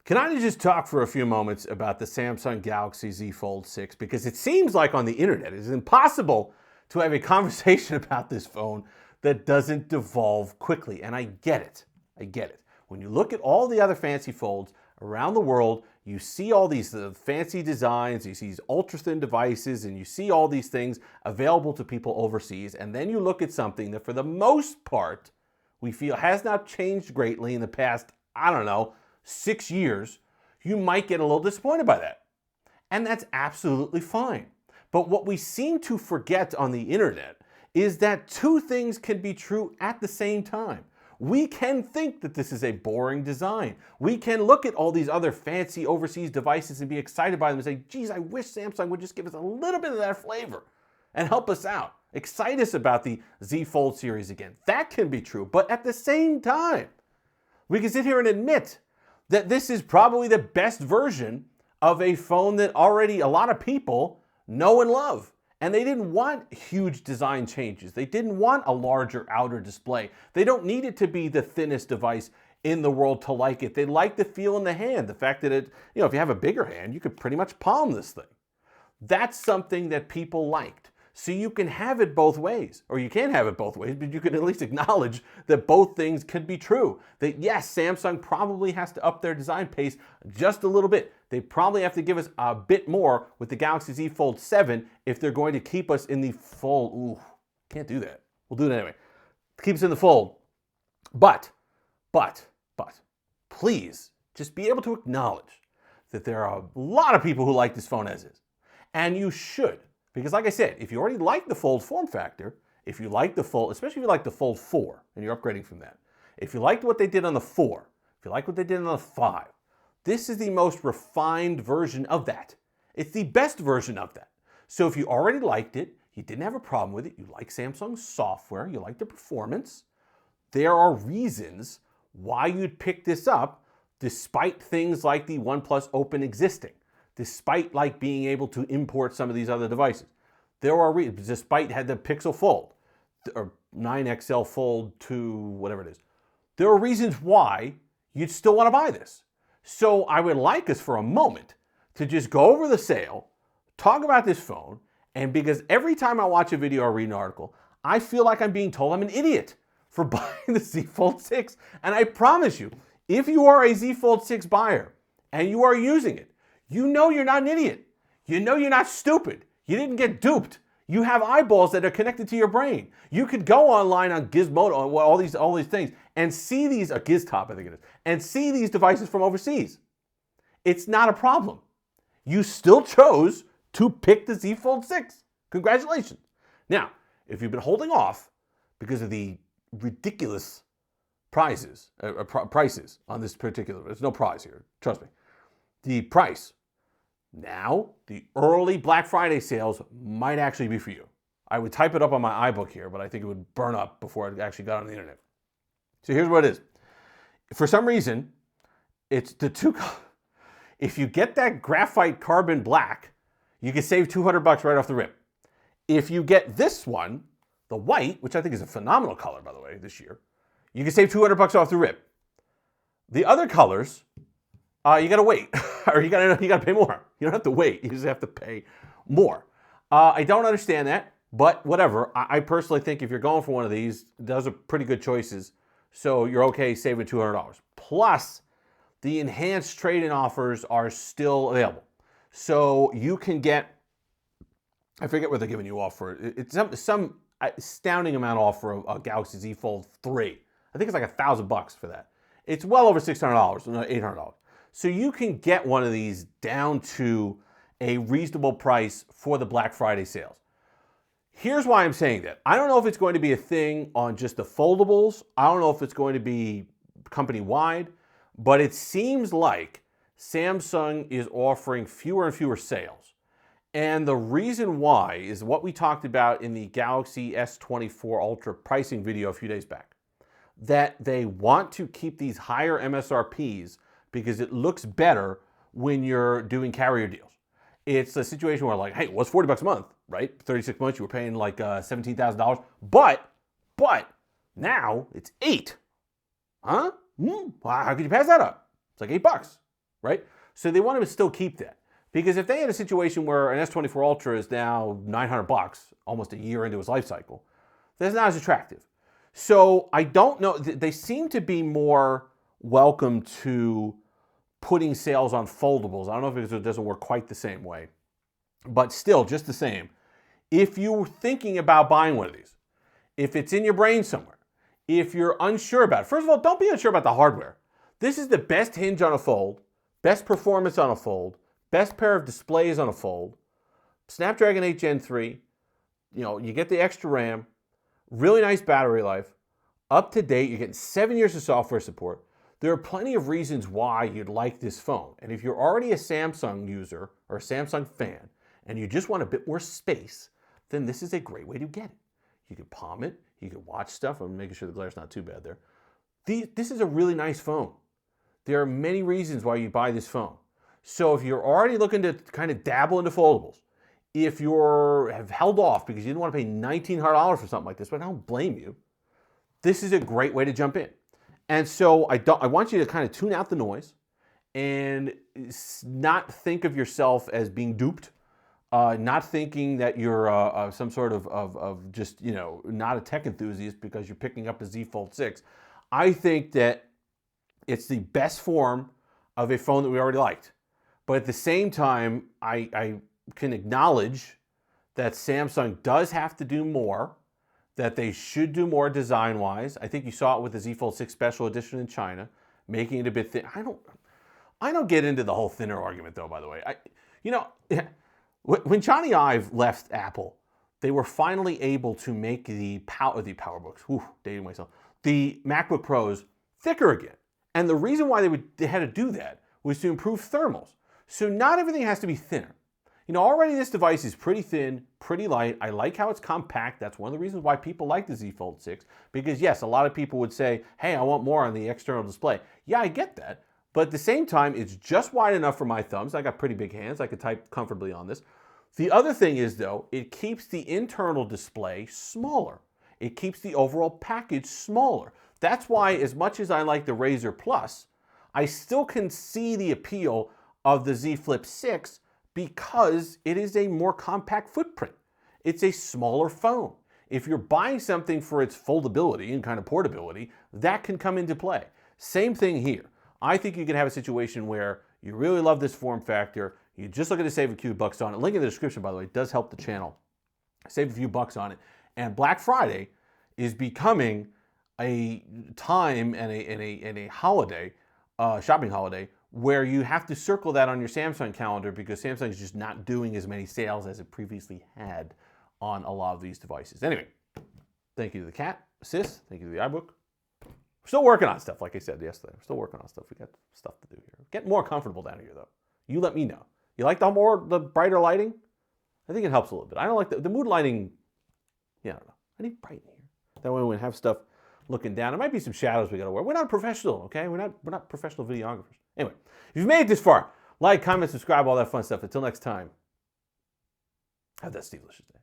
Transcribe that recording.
Can I just talk for a few moments about the Samsung Galaxy Z Fold 6? Because it seems like on the internet, it's impossible to have a conversation about this phone that doesn't devolve quickly. And I get it. I get it. When you look at all the other fancy folds around the world, you see all these fancy designs, you see these ultra-thin devices, and you see all these things available to people overseas. And then you look at something that for the most part, we feel has not changed greatly in the past, 6 years, you might get a little disappointed by that. And that's absolutely fine. But what we seem to forget on the internet is that two things can be true at the same time. We can think that this is a boring design. We can look at all these other fancy overseas devices and be excited by them and say, geez, I wish Samsung would just give us a little bit of that flavor and help us out. Excite us about the Z Fold series again. That can be true. But at the same time, we can sit here and admit that this is probably the best version of a phone that already a lot of people know and love. And they didn't want huge design changes. They didn't want a larger outer display. They don't need it to be the thinnest device in the world to like it. They like the feel in the hand. The fact that if you have a bigger hand, you could pretty much palm this thing. That's something that people liked. So you can have it both ways, or you can't have it both ways, but you can at least acknowledge that both things could be true. That yes, Samsung probably has to up their design pace just a little bit. They probably have to give us a bit more with the Galaxy Z Fold 7 if they're going to keep us in the fold. Ooh, can't do that. We'll do it anyway. Keep us in the fold. But, please just be able to acknowledge that there are a lot of people who like this phone as is. And you should. Because like I said, if you already like the Fold form factor, if you like the Fold, especially if you like the Fold 4 and you're upgrading from that, if you liked what they did on the 4, if you like what they did on the 5, this is the most refined version of that. It's the best version of that. So if you already liked it, you didn't have a problem with it, you like Samsung's software, you like the performance, there are reasons why you'd pick this up despite things like the OnePlus Open existing. Despite like being able to import some of these other devices. There are reasons, despite had the Pixel Fold, or 9XL Fold 2, whatever it is. There are reasons why you'd still want to buy this. So I would like us for a moment to just go over the sale, talk about this phone, and because every time I watch a video or read an article, I feel like I'm being told I'm an idiot for buying the Z Fold 6. And I promise you, if you are a Z Fold 6 buyer and you are using it, you know you're not an idiot. You know you're not stupid. You didn't get duped. You have eyeballs that are connected to your brain. You could go online on Gizmodo, all these things, and see these, Giztop I think it is, and see these devices from overseas. It's not a problem. You still chose to pick the Z Fold 6. Congratulations. Now, if you've been holding off because of the ridiculous prices on this particular, there's no prize here, trust me. The price. Now, the early Black Friday sales might actually be for you. I would type it up on my iBook here, but I think it would burn up before it actually got on the internet. So here's what it is. For some reason, it's the two. If you get that graphite carbon black, you can save $200 right off the rip. If you get this one, the white, which I think is a phenomenal color, by the way, this year, you can save $200 off the rip. The other colors, you gotta wait, or you gotta pay more. You don't have to wait, you just have to pay more. I don't understand that, but whatever. I personally think if you're going for one of these, those are pretty good choices, so you're okay saving $200. Plus, the enhanced trade-in offers are still available. So you can get, I forget what they're giving you off for it. It's some astounding amount off for a Galaxy Z Fold 3. I think it's like $1,000 for that. It's well over $600, $800. So you can get one of these down to a reasonable price for the Black Friday sales. Here's why I'm saying that. I don't know if it's going to be a thing on just the foldables. I don't know if it's going to be company-wide, but it seems like Samsung is offering fewer and fewer sales. And the reason why is what we talked about in the Galaxy S24 Ultra pricing video a few days back. That they want to keep these higher MSRPs because it looks better when you're doing carrier deals. It's a situation where like, hey, it was $40 a month, right? 36 months, you were paying like $17,000, but now it's $8. Huh? How could you pass that up? It's like $8, right? So they want to still keep that. Because if they had a situation where an S24 Ultra is now $900, almost a year into its life cycle, that's not as attractive. So I don't know, they seem to be more welcome to putting sales on foldables. I don't know if it doesn't work quite the same way, but still just the same. If you're thinking about buying one of these, if it's in your brain somewhere, if you're unsure about it, first of all, don't be unsure about the hardware. This is the best hinge on a fold, best performance on a fold, best pair of displays on a fold, Snapdragon 8 Gen 3, you get the extra RAM, really nice battery life, up to date, you're getting 7 years of software support. There are plenty of reasons why you'd like this phone. And if you're already a Samsung user or a Samsung fan and you just want a bit more space, then this is a great way to get it. You can palm it, you can watch stuff. I'm making sure the glare's not too bad there. This is a really nice phone. There are many reasons why you buy this phone. So if you're already looking to kind of dabble into foldables, if you have held off because you didn't want to pay $1,900 for something like this, but I don't blame you, this is a great way to jump in. And so I want you to kind of tune out the noise and not think of yourself as being duped, not thinking that you're some sort of just, not a tech enthusiast because you're picking up a Z Fold 6. I think that it's the best form of a phone that we already liked. But at the same time, I can acknowledge that Samsung does have to do more, that they should do more design-wise. I think you saw it with the Z Fold 6 Special Edition in China, making it a bit thin. I don't get into the whole thinner argument, though, by the way. When Johnny Ive left Apple, they were finally able to make the PowerBooks, dating myself, the MacBook Pros thicker again. And the reason why they had to do that was to improve thermals. So not everything has to be thinner. Already this device is pretty thin, pretty light. I like how it's compact. That's one of the reasons why people like the Z Fold 6. Because yes, a lot of people would say, hey, I want more on the external display. Yeah, I get that. But at the same time, it's just wide enough for my thumbs. I got pretty big hands. I could type comfortably on this. The other thing is, though, it keeps the internal display smaller. It keeps the overall package smaller. That's why, as much as I like the Razr Plus, I still can see the appeal of the Z Flip 6 because it is a more compact footprint. It's a smaller phone. If you're buying something for its foldability and kind of portability, that can come into play. Same thing here. I think you can have a situation where you really love this form factor, you're just looking to save a few bucks on it. Link in the description, by the way, does help the channel. Save a few bucks on it. And Black Friday is becoming a time and a holiday, shopping holiday, where you have to circle that on your Samsung calendar because Samsung is just not doing as many sales as it previously had on a lot of these devices. Anyway, thank you to the cat, Sis. Thank you to the iBook. We're still working on stuff, like I said yesterday. We're still working on stuff. We got stuff to do here. Get more comfortable down here, though. You let me know. You like the brighter lighting? I think it helps a little bit. I don't like the mood lighting. Yeah, I don't know. I need bright in here. That way we have stuff looking down. There might be some shadows we got to wear. We're not professional, okay? We're not professional videographers. Anyway, if you've made it this far, like, comment, subscribe, all that fun stuff. Until next time, have that Steve-licious day.